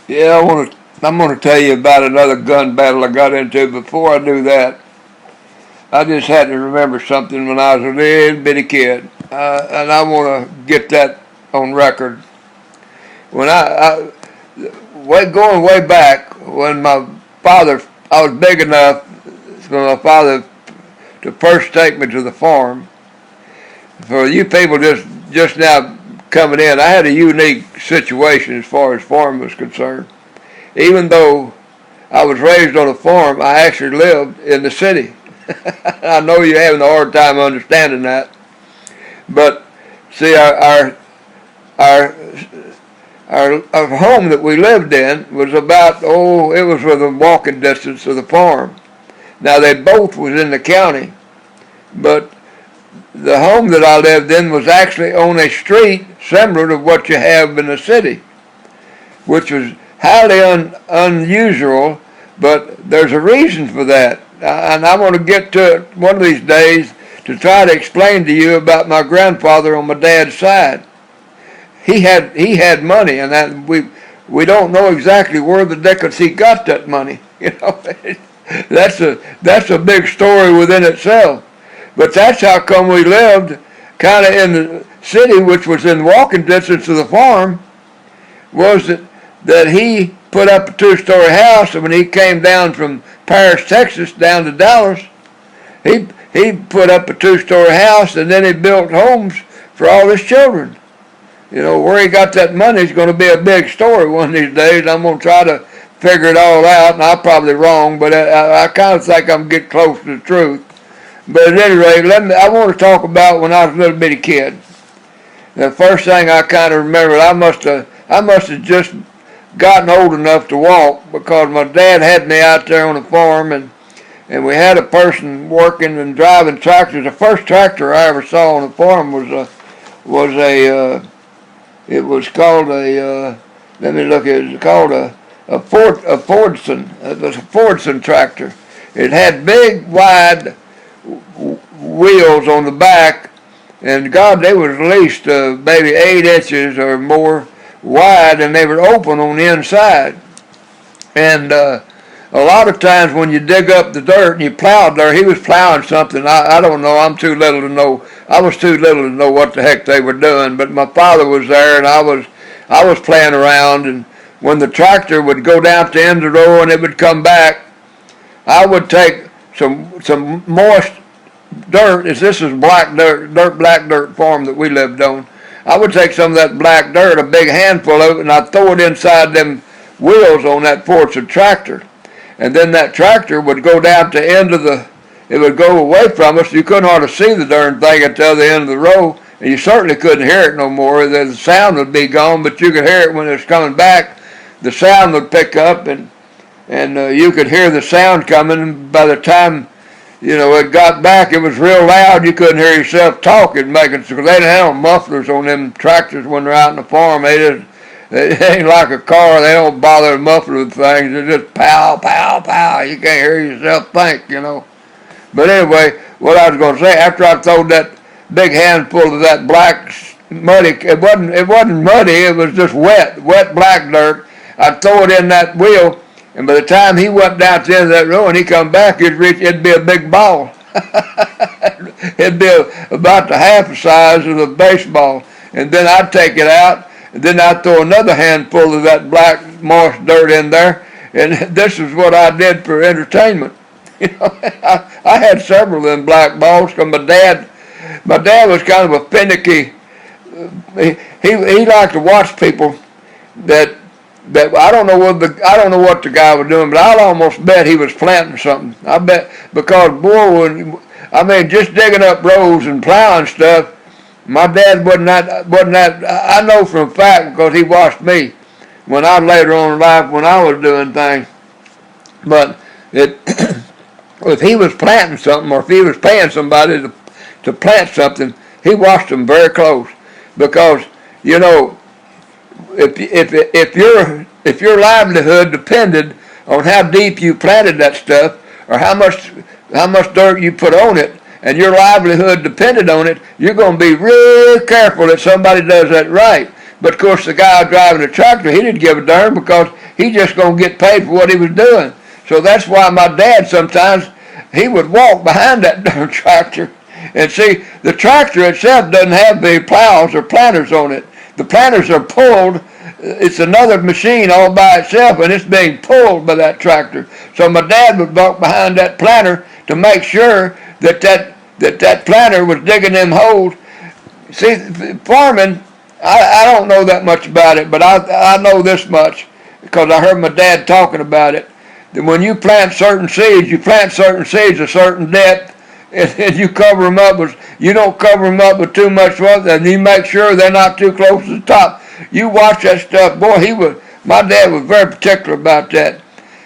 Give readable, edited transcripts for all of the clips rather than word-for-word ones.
Yeah, I'm gonna tell you about another gun battle I got into. Before I do that, I just had to remember something when I was a little bitty kid, and I want to get that on record. When going way back when my father, I was big enough for my father to first take me to the farm. For you people just now coming in, I had a unique situation as far as farm was concerned. Even though I was raised on a farm, I actually lived in the city. I know you're having a hard time understanding that, but see, our our home that we lived in was about it was within walking distance of the farm. Now they both was in the county, but the home that I lived in was actually on a street similar to what you have in the city, which was highly unusual, but there's a reason for that. And I want to get to it one of these days to try to explain to you about my grandfather on my dad's side. He had money, and we don't know exactly where the dickens he got that money. That's a big story within itself. But that's how come we lived kind of in the city, which was in walking distance of the farm, was that he put up a two-story house, and when he came down from Paris, Texas, down to Dallas, he put up a two-story house, and then he built homes for all his children. Where he got that money is going to be a big story one of these days. I'm going to try to figure it all out, and I'm probably wrong, but I kind of think I'm getting close to the truth. But at any rate, I want to talk about when I was a little bitty kid. The first thing I kind of remember, I must have just gotten old enough to walk because my dad had me out there on the farm, and we had a person working and driving tractors. The first tractor I ever saw on the farm it was called let me look at it. It's called a Fordson. It was a Fordson tractor. It had big, wide wheels on the back, and God, they was at least maybe 8 inches or more wide, and they were open on the inside. And a lot of times when you dig up the dirt and you plowed there, he was plowing something. I don't know. I'm too little to know. I was too little to know what the heck they were doing. But my father was there, and I was playing around. And when the tractor would go down to the end of the row and it would come back, I would take some moist dirt. This is black dirt farm that we lived on. I would take some of that black dirt, a big handful of it, and I'd throw it inside them wheels on that Fordson tractor. And then that tractor would go down to the end of it would go away from us. You couldn't hardly see the darn thing at the other end of the row, and you certainly couldn't hear it no more. The sound would be gone, but you could hear it when it was coming back. The sound would pick up, and you could hear the sound coming. And by the time it got back, it was real loud. You couldn't hear yourself talking, because they didn't have mufflers on them tractors when they're out in the farm. It ain't like a car. They don't bother to muffle with things. They just pow, pow, pow. You can't hear yourself think. But anyway, what I was going to say, after I throwed that big handful of that black muddy, it wasn't muddy. It was just wet black dirt. I'd throw it in that wheel, and by the time he went down to the end of that row and he come back, it'd be a big ball. It'd be about the half the size of a baseball. And then I'd take it out. And then I'd throw another handful of that black moist dirt in there, and this is what I did for entertainment. I had several of them black balls because my dad was kind of a finicky. He liked to watch people that I don't know what the guy was doing, but I'll almost bet he was planting something. I bet because just digging up rows and plowing stuff. My dad wasn't that. I know for a fact because he watched me when I later on in life when I was doing things. But if he was planting something or if he was paying somebody to plant something, he watched them very close because if your livelihood depended on how deep you planted that stuff or how much dirt you put on it, and your livelihood depended on it, you're going to be real careful that somebody does that right. But of course, the guy driving the tractor, he didn't give a darn because He just going to get paid for what he was doing. So that's why my dad sometimes, he would walk behind that darn tractor. And see, the tractor itself doesn't have the plows or planters on it. The planters are pulled. It's another machine all by itself, and it's being pulled by that tractor. So my dad would walk behind that planter to make sure that planter was digging them holes. See, farming, I don't know that much about it, but I know this much because I heard my dad talking about it. That when you plant certain seeds a certain depth, and you cover them up with, you don't cover them up with too much water, and you make sure they're not too close to the top. You watch that stuff, boy. My dad was very particular about that.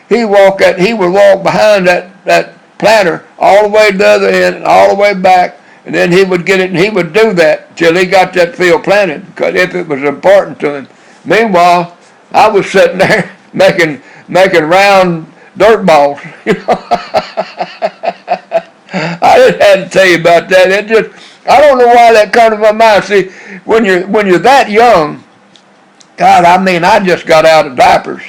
He would walk behind that planter all the way to the other end, and all the way back, and then he would get it, and he would do that till he got that field planted, because if it was important to him. Meanwhile, I was sitting there making round dirt balls. I just had to tell you about that. I don't know why that comes to my mind. See, when you're that young, God, I just got out of diapers.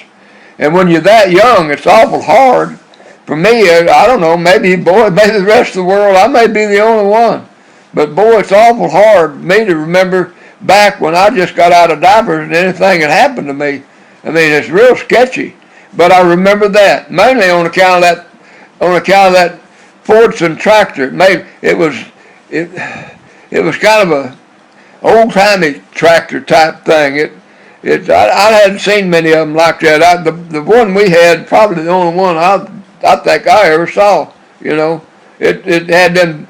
And when you're that young, it's awful hard. For me, I don't know, maybe the rest of the world, I may be the only one. But boy, it's awful hard for me to remember back when I just got out of diapers and anything had happened to me. It's real sketchy. But I remember that, mainly on account of that Fordson tractor. It was kind of a old-timey tractor type thing. I hadn't seen many of them like that. The one we had, probably the only one I think I ever saw. It had them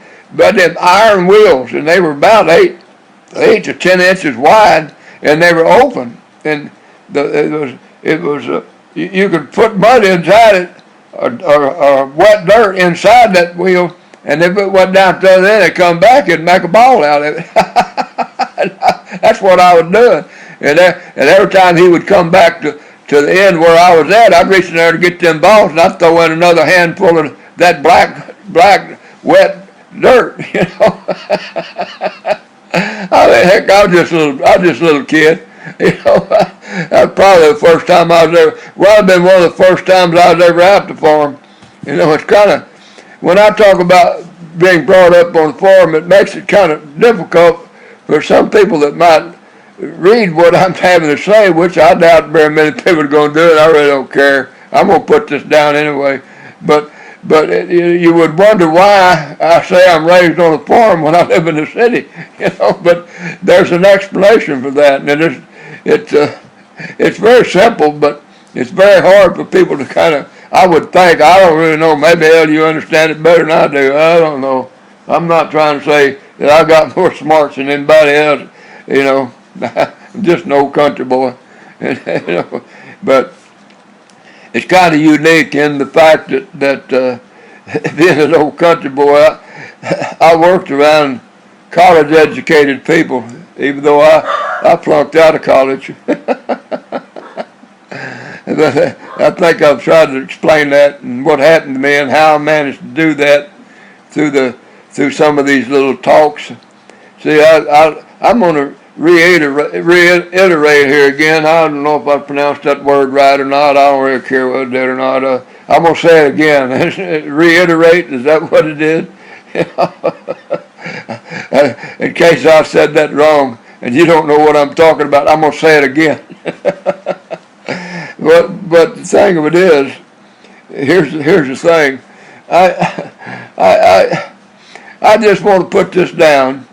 iron wheels, and they were about 8 to 10 inches wide, and they were open. And you could put mud inside it, or wet dirt inside that wheel, and if it went down to the other end, it'd come back and make a ball out of it. That's what I was doing. And every time he would come back to the end where I was at, I'd reach in there to get them balls, and I'd throw in another handful of that black wet dirt. Heck, I was just a little kid. That's probably the first time I was ever. Well, it'd been one of the first times I was ever out to farm. It's kind of, when I talk about being brought up on the farm, it makes it kind of difficult for some people that might read what I'm having to say, which I doubt very many people are going to do it. I really don't care. I'm going to put this down anyway. But you would wonder why I say I'm raised on a farm when I live in the city, But there's an explanation for that, and it's very simple, but it's very hard for people to kind of. I would think, I don't really know. Maybe you understand it better than I do. I don't know. I'm not trying to say that I got more smarts than anybody else. I'm just an old country boy, but. It's kind of unique in the fact that being an old country boy, I worked around college-educated people, even though I flunked out of college. I think I've tried to explain that and what happened to me and how I managed to do that through some of these little talks. See, I'm going to reiterate here again. I don't know if I pronounced that word right or not. I don't really care whether I did or not. I'm going to say it again. Reiterate, is that what it is? In case I said that wrong and you don't know what I'm talking about, I'm going to say it again. But the thing of it is, here's the thing. I just want to put this down.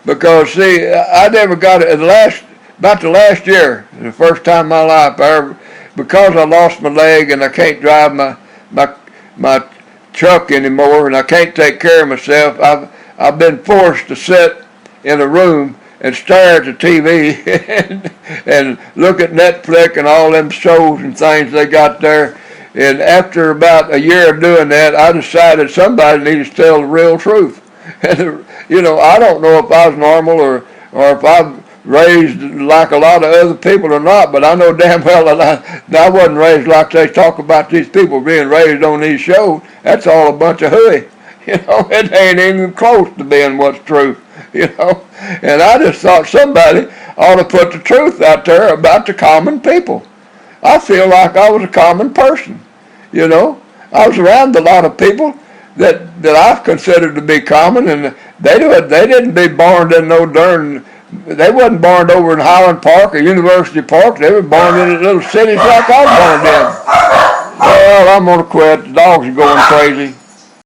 Because, see, I never got it about the last year, the first time in my life, because I lost my leg and I can't drive my truck anymore and I can't take care of myself, I've been forced to sit in a room and stare at the TV and look at Netflix and all them shows and things they got there. And after about a year of doing that, I decided somebody needs to tell the real truth. And, I don't know if I was normal or if I'm raised like a lot of other people or not, but I know damn well that I wasn't raised like they talk about these people being raised on these shows. That's all a bunch of hooey. It ain't even close to being what's true, And I just thought somebody ought to put the truth out there about the common people. I feel like I was a common person. You know, I was around a lot of people that I considered to be common, and they didn't be born in no darn. They wasn't born over in Highland Park or University Park. They were born in little cities like I was born in. Well, I'm gonna quit. The dogs are going crazy.